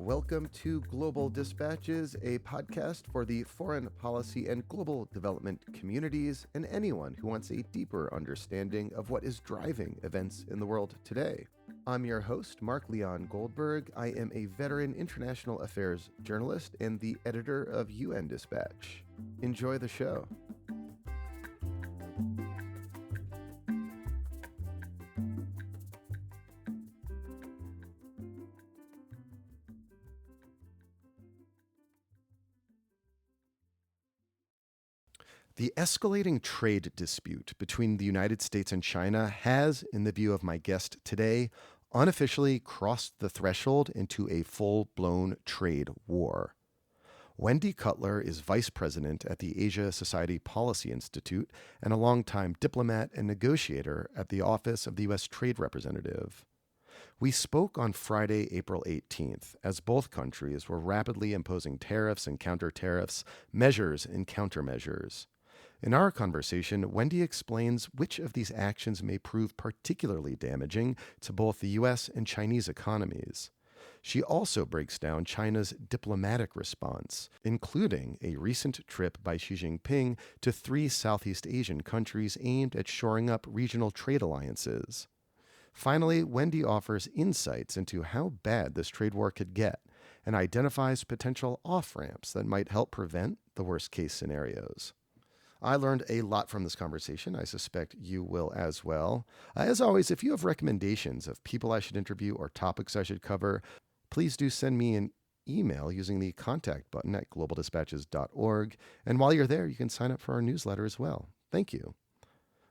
Welcome to Global Dispatches, a podcast for the foreign policy and global development communities and anyone who wants a deeper understanding of what is driving events in the world today. I'm your host, Mark Leon Goldberg. I am a veteran international affairs journalist and the editor of UN Dispatch. Enjoy the show. The escalating trade dispute between the United States and China has, in the view of my guest today, unofficially crossed the threshold into a full-blown trade war. Wendy Cutler is vice president at the Asia Society Policy Institute and a longtime diplomat and negotiator at the Office of the U.S. Trade Representative. We spoke on Friday, April 18th, as both countries were rapidly imposing tariffs and counter-tariffs, measures and countermeasures. In our conversation, Wendy explains which of these actions may prove particularly damaging to both the U.S. and Chinese economies. She also breaks down China's diplomatic response, including a recent trip by Xi Jinping to 3 Southeast Asian countries aimed at shoring up regional trade alliances. Finally, Wendy offers insights into how bad this trade war could get and identifies potential off-ramps that might help prevent the worst-case scenarios. I learned a lot from this conversation. I suspect you will as well. As always, if you have recommendations of people I should interview or topics I should cover, please do send me an email using the contact button at globaldispatches.org. And while you're there, you can sign up for our newsletter as well. Thank you.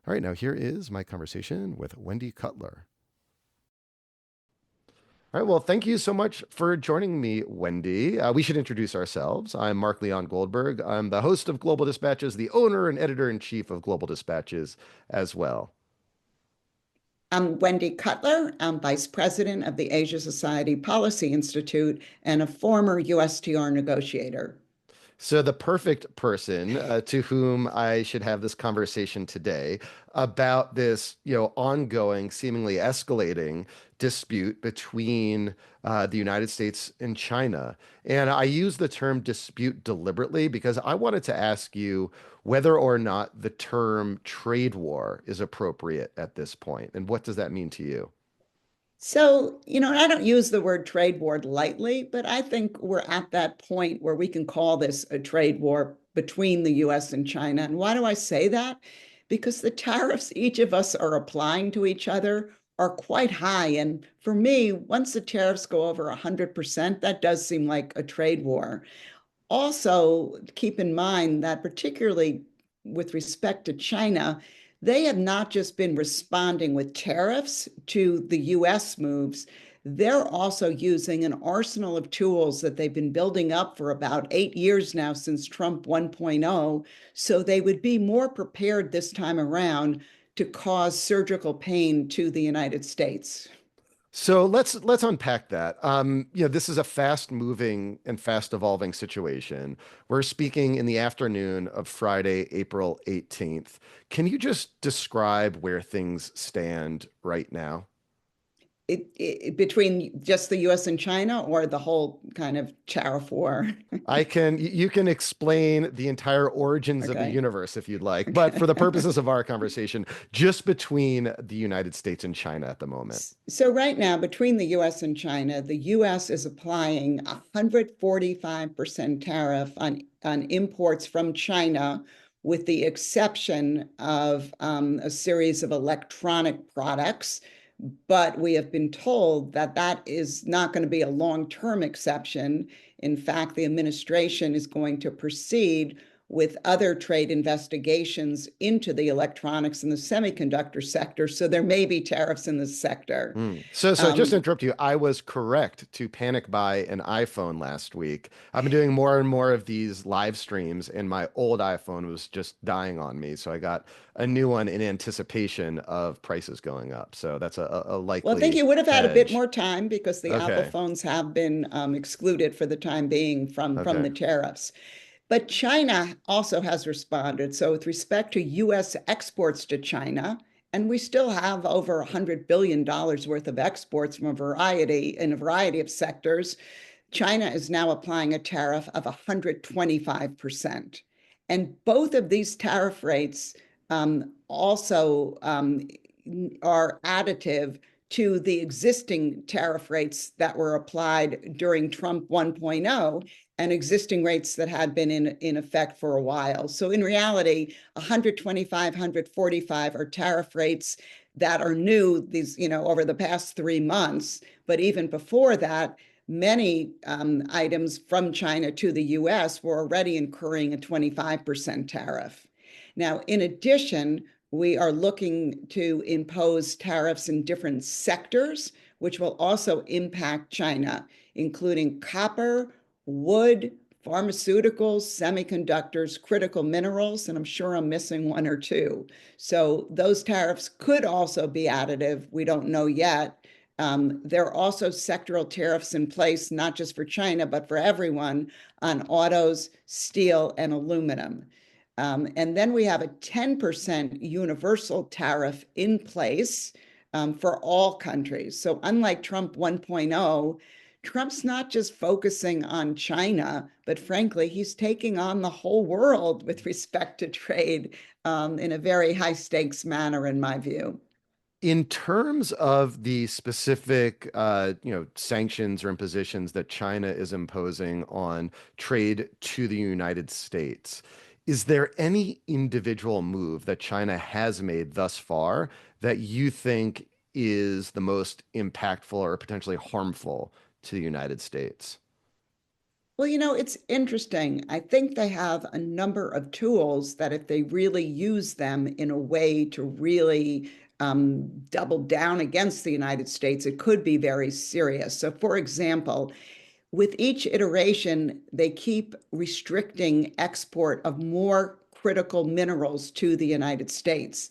All right, now here is my conversation with Wendy Cutler. All right, well, thank you so much for joining me, Wendy. We should introduce ourselves. I'm Mark Leon Goldberg. I'm the host of Global Dispatches, the owner and editor-in-chief of Global Dispatches as well. I'm Wendy Cutler. I'm vice president of the Asia Society Policy Institute and a former USTR negotiator. So the perfect person to whom I should have this conversation today about this, ongoing, seemingly escalating dispute between the United States and China. And I use the term dispute deliberately because I wanted to ask you whether or not the term trade war is appropriate at this point, and what does that mean to you? So, I don't use the word trade war lightly, but I think we're at that point where we can call this a trade war between the US and China. And why do I say that? Because the tariffs each of us are applying to each other are quite high. And for me, once the tariffs go over 100%, that does seem like a trade war. Also, keep in mind that particularly with respect to China, they have not just been responding with tariffs to the US moves, they're also using an arsenal of tools that they've been building up for about 8 years now since Trump 1.0, so they would be more prepared this time around to cause surgical pain to the United States. So let's unpack that. This is a fast-moving and fast-evolving situation. We're speaking in the afternoon of Friday, April 18th. Can you just describe where things stand right now? Between just the US and China or the whole kind of tariff war? You can explain the entire origins of the universe if you'd like, but for the purposes of our conversation, just between the United States and China at the moment. So right now, between the US and China, the US is applying 145% tariff on imports from China, with the exception of a series of electronic products. But we have been told that that is not going to be a long-term exception. In fact, the administration is going to proceed with other trade investigations into the electronics and the semiconductor sector. So there may be tariffs in this sector. So just to interrupt you, I was correct to panic buy an iPhone last week. I've been doing more and more of these live streams, and my old iPhone was just dying on me. So I got a new one in anticipation of prices going up. So that's a likely Well, I think you would have had a bit hedge. more time because the Apple phones have been excluded for the time being from the tariffs. But China also has responded. So with respect to US exports to China, and we still have over $100 billion worth of exports from in a variety of sectors, China is now applying a tariff of 125%. And both of these tariff rates also are additive to the existing tariff rates that were applied during Trump 1.0 and existing rates that had been in effect for a while. So in reality, 125, 145 are tariff rates that are new these, over the past 3 months. But even before that, many items from China to the US were already incurring a 25% tariff. Now, in addition, we are looking to impose tariffs in different sectors, which will also impact China, including copper, wood, pharmaceuticals, semiconductors, critical minerals, and I'm sure I'm missing one or two. So those tariffs could also be additive. We don't know yet. There are also sectoral tariffs in place, not just for China, but for everyone on autos, steel, and aluminum. And then we have a 10% universal tariff in place for all countries. So unlike Trump 1.0, Trump's not just focusing on China, but frankly, he's taking on the whole world with respect to trade in a very high stakes manner, in my view. In terms of the specific, sanctions or impositions that China is imposing on trade to the United States, is there any individual move that China has made thus far that you think is the most impactful or potentially harmful to the United States? Well, it's interesting. I think they have a number of tools that, if they really use them in a way to really double down against the United States, it could be very serious. So, for example, with each iteration, they keep restricting export of more critical minerals to the United States.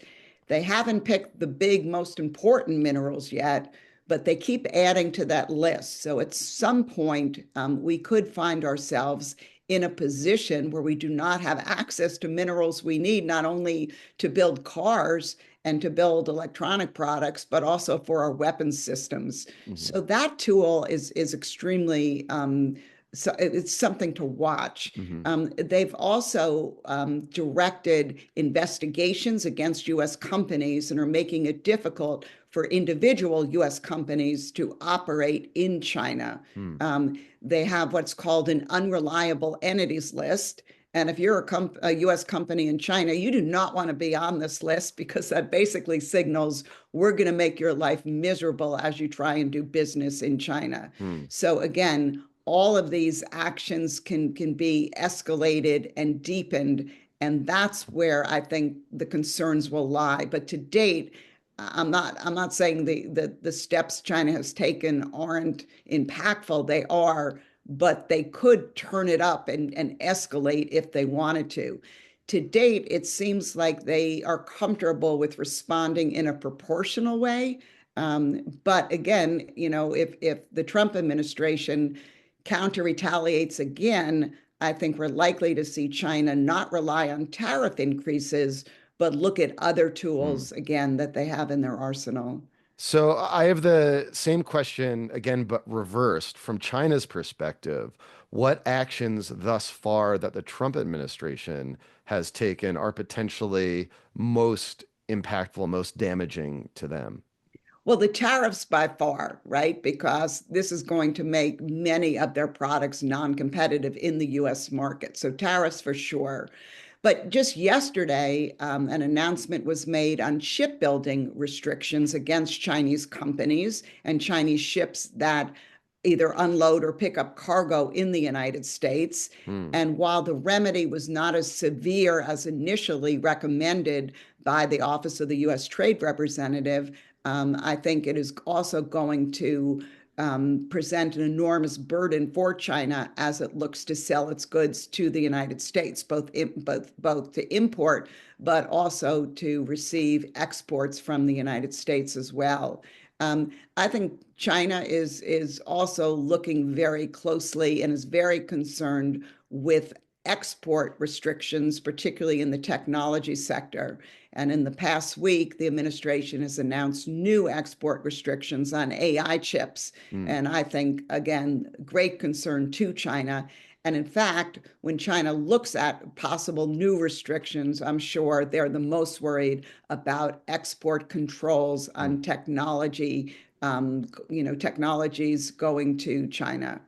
They haven't picked the big, most important minerals yet, but they keep adding to that list. So at some point, we could find ourselves in a position where we do not have access to minerals we need, not only to build cars and to build electronic products, but also for our weapons systems. Hmm. So that tool is extremely so it's something to watch. Hmm. They've also directed investigations against U.S. companies and are making it difficult for individual U.S. companies to operate in China. Hmm. They have what's called an unreliable entities list. And if you're a US company in China, you do not want to be on this list, because that basically signals we're going to make your life miserable as you try and do business in China. Hmm. So again, all of these actions can be escalated and deepened. And that's where I think the concerns will lie. But to date, I'm not saying the steps China has taken aren't impactful. They are, but they could turn it up and escalate if they wanted to. To date, it seems like they are comfortable with responding in a proportional way. But again, if the Trump administration counter retaliates again, I think we're likely to see China not rely on tariff increases, but look at other Hmm. tools again that they have in their arsenal. So I have the same question again, but reversed from China's perspective. What actions thus far that the Trump administration has taken are potentially most impactful, most damaging to them? Well, the tariffs by far, right? Because this is going to make many of their products non-competitive in the US market. So tariffs for sure. But just yesterday, an announcement was made on shipbuilding restrictions against Chinese companies and Chinese ships that either unload or pick up cargo in the United States. Hmm. And while the remedy was not as severe as initially recommended by the Office of the U.S. Trade Representative, I think it is also going to present an enormous burden for China as it looks to sell its goods to the United States, both to import, but also to receive exports from the United States as well. I think China is also looking very closely and is very concerned with export restrictions, particularly in the technology sector. And in the past week, the administration has announced new export restrictions on AI chips. Mm. And I think, again, great concern to China. And in fact, when China looks at possible new restrictions, I'm sure they're the most worried about export controls Mm. on technologies going to China.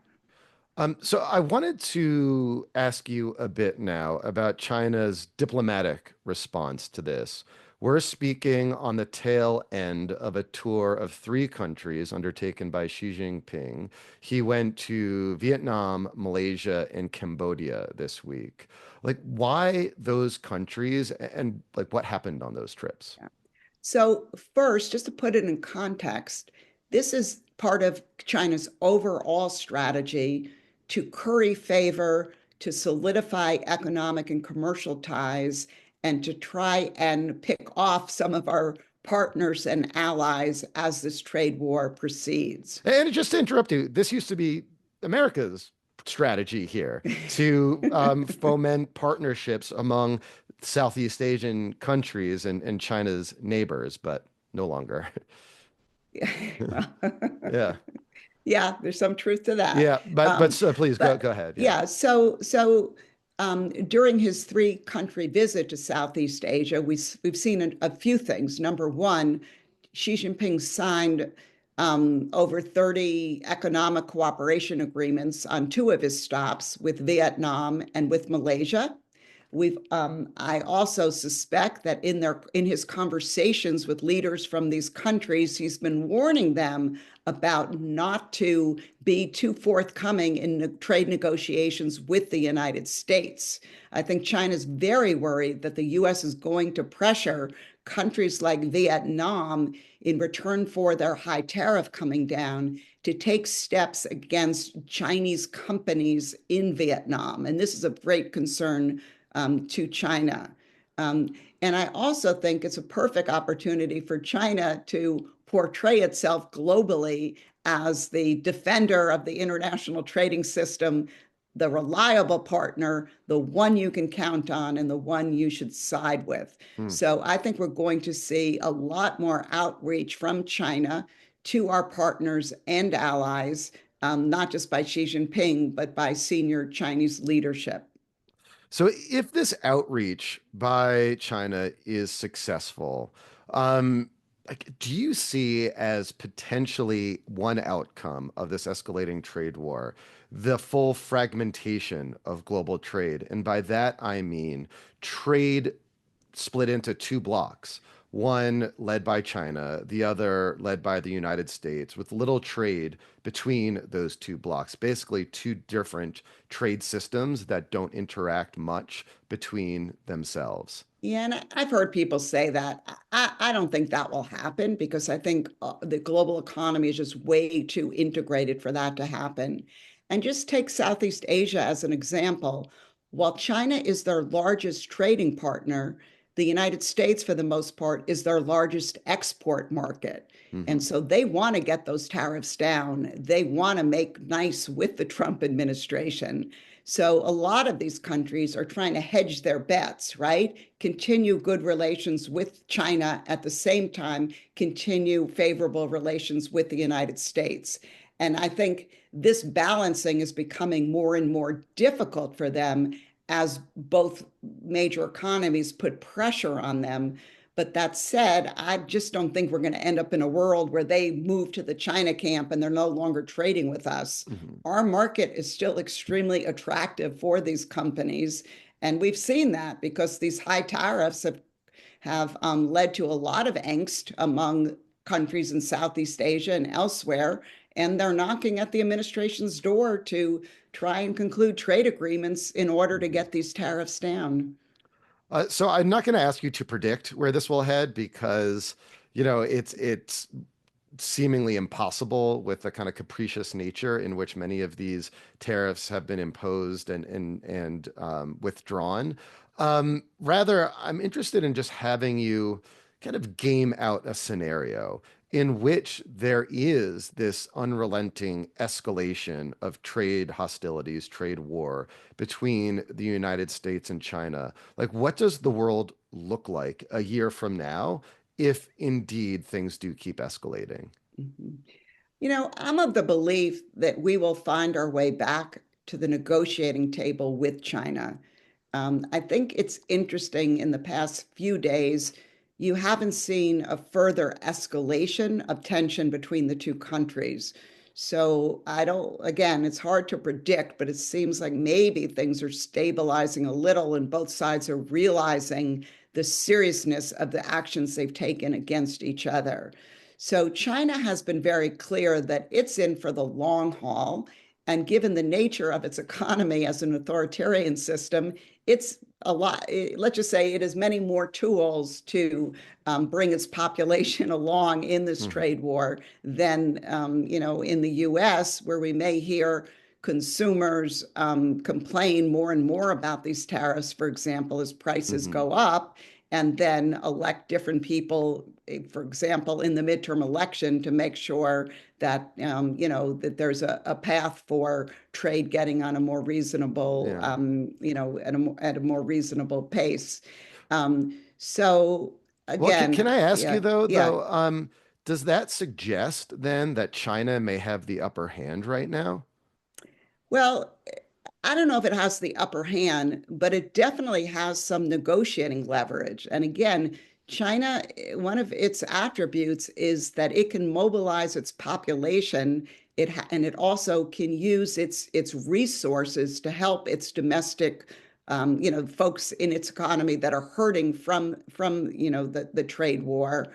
So I wanted to ask you a bit now about China's diplomatic response to this. We're speaking on the tail end of a tour of three countries undertaken by Xi Jinping. He went to Vietnam, Malaysia, and Cambodia this week. Like, why those countries and like what happened on those trips? So, first, just to put it in context, this is part of China's overall strategy to curry favor, to solidify economic and commercial ties, and to try and pick off some of our partners and allies as this trade war proceeds. And just to interrupt you, this used to be America's strategy here to foment partnerships among Southeast Asian countries and China's neighbors, but no longer. Yeah. Yeah, there's some truth to that. Yeah, but Um, so please go but ahead. Yeah. yeah, during his three-country visit to Southeast Asia, we've seen a few things. Number one, Xi Jinping signed over 30 economic cooperation agreements on two of his stops with Vietnam and with Malaysia. I also suspect that in his conversations with leaders from these countries, he's been warning them about not to be too forthcoming in trade negotiations with the United States. I think China's very worried that the US is going to pressure countries like Vietnam in return for their high tariff coming down to take steps against Chinese companies in Vietnam. And this is of great concern to China. Um, and I also think it's a perfect opportunity for China to portray itself globally as the defender of the international trading system, the reliable partner, the one you can count on, and the one you should side with. Hmm. So I think we're going to see a lot more outreach from China to our partners and allies, not just by Xi Jinping, but by senior Chinese leadership. So if this outreach by China is successful, um, like, do you see as potentially one outcome of this escalating trade war, the full fragmentation of global trade? And by that, I mean trade split into two blocks, one led by China, the other led by the United States, with little trade between those two blocks. Basically, two different trade systems that don't interact much between themselves. Yeah, and I've heard people say that. I don't think that will happen because I think the global economy is just way too integrated for that to happen. And just take Southeast Asia as an example. While China is their largest trading partner, the United States, for the most part, is their largest export market. Hmm. And so they want to get those tariffs down. They want to make nice with the Trump administration. So a lot of these countries are trying to hedge their bets, right? Continue good relations with China at the same time, continue favorable relations with the United States. And I think this balancing is becoming more and more difficult for them as both major economies put pressure on them. But that said, I just don't think we're going to end up in a world where they move to the China camp and they're no longer trading with us. Hmm. Our market is still extremely attractive for these companies. And we've seen that because these high tariffs have led to a lot of angst among countries in Southeast Asia and elsewhere. And they're knocking at the administration's door to try and conclude trade agreements in order to Hmm. get these tariffs down. So I'm not going to ask you to predict where this will head because, it's seemingly impossible with the kind of capricious nature in which many of these tariffs have been imposed and withdrawn. Rather, I'm interested in just having you kind of game out a scenario. in which there is this unrelenting escalation of trade hostilities, trade war between the United States and China. Like, what does the world look like a year from now if indeed things do keep escalating? Mhm. I'm of the belief that we will find our way back to the negotiating table with China. I think it's interesting in the past few days, you haven't seen a further escalation of tension between the two countries. So I don't, again, it's hard to predict, but it seems like maybe things are stabilizing a little and both sides are realizing the seriousness of the actions they've taken against each other. So China has been very clear that it's in for the long haul. And given the nature of its economy as an authoritarian system, it's a lot. Let's just say it has many more tools to bring its population along in this Mhm, trade war than in the U.S., where we may hear consumers complain more and more about these tariffs, for example, as prices mhm. go up, and then elect different people, for example, in the midterm election to make sure that that there's a path for trade getting on a more reasonable, Yeah. at a more reasonable pace. So Well, can again, I ask you yeah, though, yeah. does that suggest then that China may have the upper hand right now? Well, I don't know if it has the upper hand, but it definitely has some negotiating leverage. And again, China, one of its attributes is that it can mobilize its population. And it also can use its resources to help its domestic, folks in its economy that are hurting from the trade war.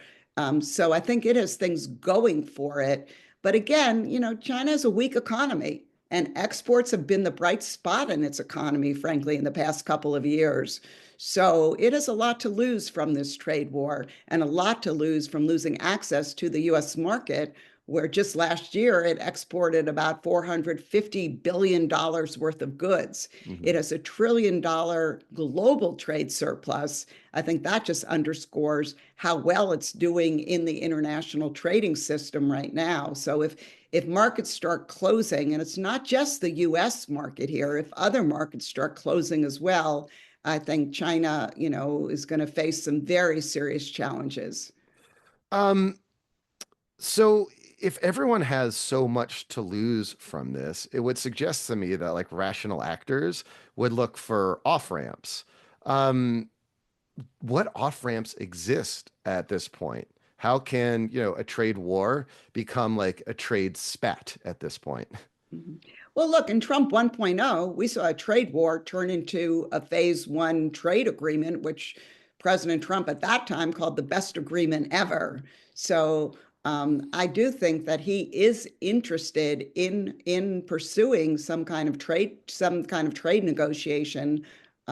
So I think it has things going for it. But again, China has a weak economy. And exports have been the bright spot in its economy, frankly, in the past couple of years. So it has a lot to lose from this trade war and a lot to lose from losing access to the US market, where just last year it exported about $450 billion worth of goods. Hmm. It has $1 trillion global trade surplus. I think that just underscores how well it's doing in the international trading system right now. So if markets start closing, and it's not just the US market here, if other markets start closing as well, I think China, is going to face some very serious challenges. Um, so if everyone has so much to lose from this, it would suggest to me that like rational actors would look for off-ramps. Um, what off-ramps exist at this point? How can, a trade war become like a trade spat at this point? Mhm. Well, look, in Trump 1.0, we saw a trade war turn into a phase one trade agreement, which President Trump at that time called the best agreement ever. So I do think that he is interested in pursuing some kind of trade negotiation,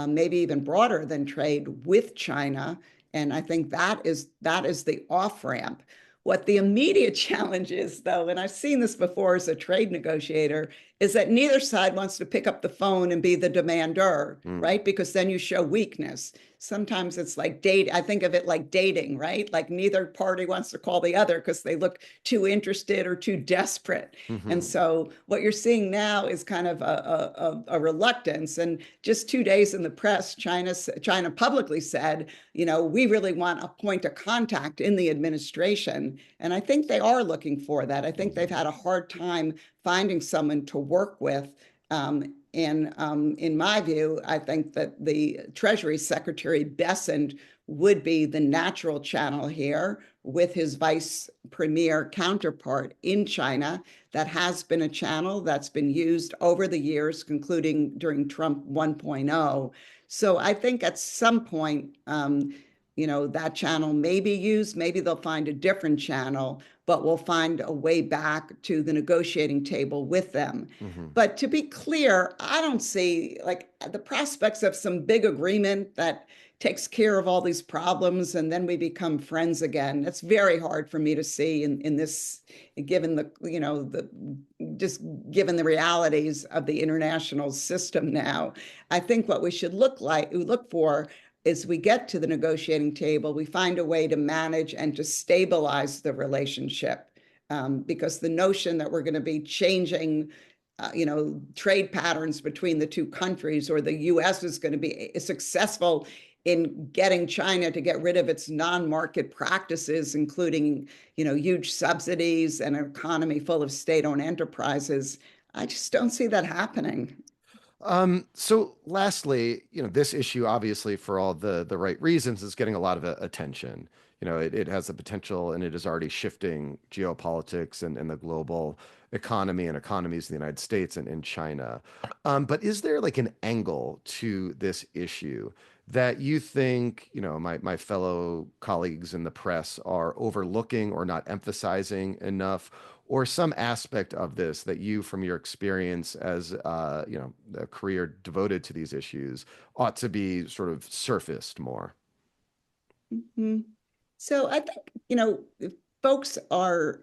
maybe even broader than trade with China. And I think that is the off ramp. What the immediate challenge is, though, and I've seen this before as a trade negotiator, is that neither side wants to pick up the phone and be the demander, Mm, right? Because then you show weakness. Sometimes it's like date. I think of it like dating, right? Like neither party wants to call the other because they look too interested or too desperate. And hmm. so what you're seeing now is kind of a reluctance. And just 2 days in the press, China publicly said, we really want a point of contact in the administration. And I think they are looking for that. I think they've Hmm. had a hard time finding someone to work with. And in my view, I think that the Treasury Secretary Bessent would be the natural channel here with his vice premier counterpart in China. That has been a channel that's been used over the years, concluding during Trump 1.0. So I think at some point, that channel may be used. Maybe they'll find a different channel, but we'll find a way back to the negotiating table with them. Hmm. But to be clear, I don't see like the prospects of some big agreement that takes care of all these problems and then we become friends again. It's very hard for me to see in this, given just given the realities of the international system now. I think what we should look for as we get to the negotiating table, we find a way to manage and to stabilize the relationship. Because the notion that we're going to be changing, trade patterns between the two countries, or the U.S. is going to be successful in getting China to get rid of its non-market practices, including, huge subsidies and an economy full of state-owned enterprises. I just don't see that happening. So lastly, this issue, obviously, for all the right reasons, is getting a lot of attention. It has the potential, and it is already shifting geopolitics and the global economy and economies in the United States and in China. But is there like an angle to this issue that you think, my fellow colleagues in the press are overlooking or not emphasizing enough, or some aspect of this that you, from your experience as a career devoted to these issues, ought to be sort of surfaced more? Mhm. So I think, folks are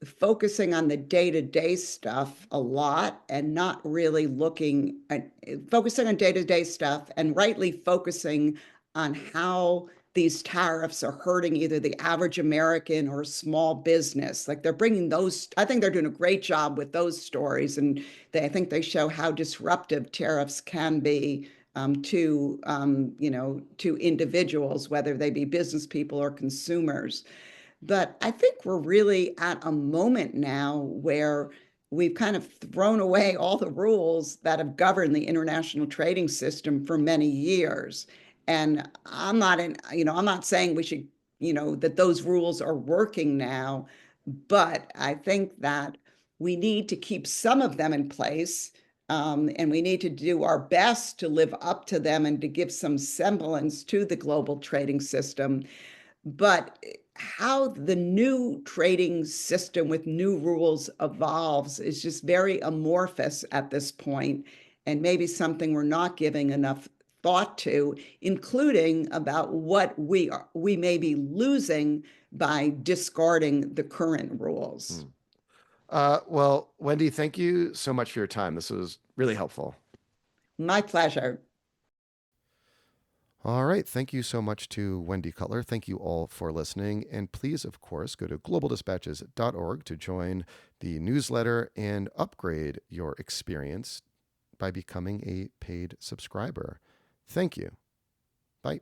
focusing on the day-to-day stuff a lot and not really looking at focusing on day-to-day stuff, and rightly focusing on how these tariffs are hurting either the average American or small business. Like, they're bringing those, I think they're doing a great job with those stories. And I think they show how disruptive tariffs can be, to individuals, whether they be business people or consumers. But I think we're really at a moment now where we've kind of thrown away all the rules that have governed the international trading system for many years. And I'm not saying we should, that those rules are working now, but I think that we need to keep some of them in place. And we need to do our best to live up to them and to give some semblance to the global trading system. But how the new trading system with new rules evolves is just very amorphous at this point, and maybe something we're not giving enough thought to, including about what we may be losing by discarding the current rules. Hmm. Well, Wendy, thank you so much for your time. This was really helpful. My pleasure. All right. Thank you so much to Wendy Cutler. Thank you all for listening. And please, of course, go to globaldispatches.org to join the newsletter and upgrade your experience by becoming a paid subscriber. Thank you. Bye.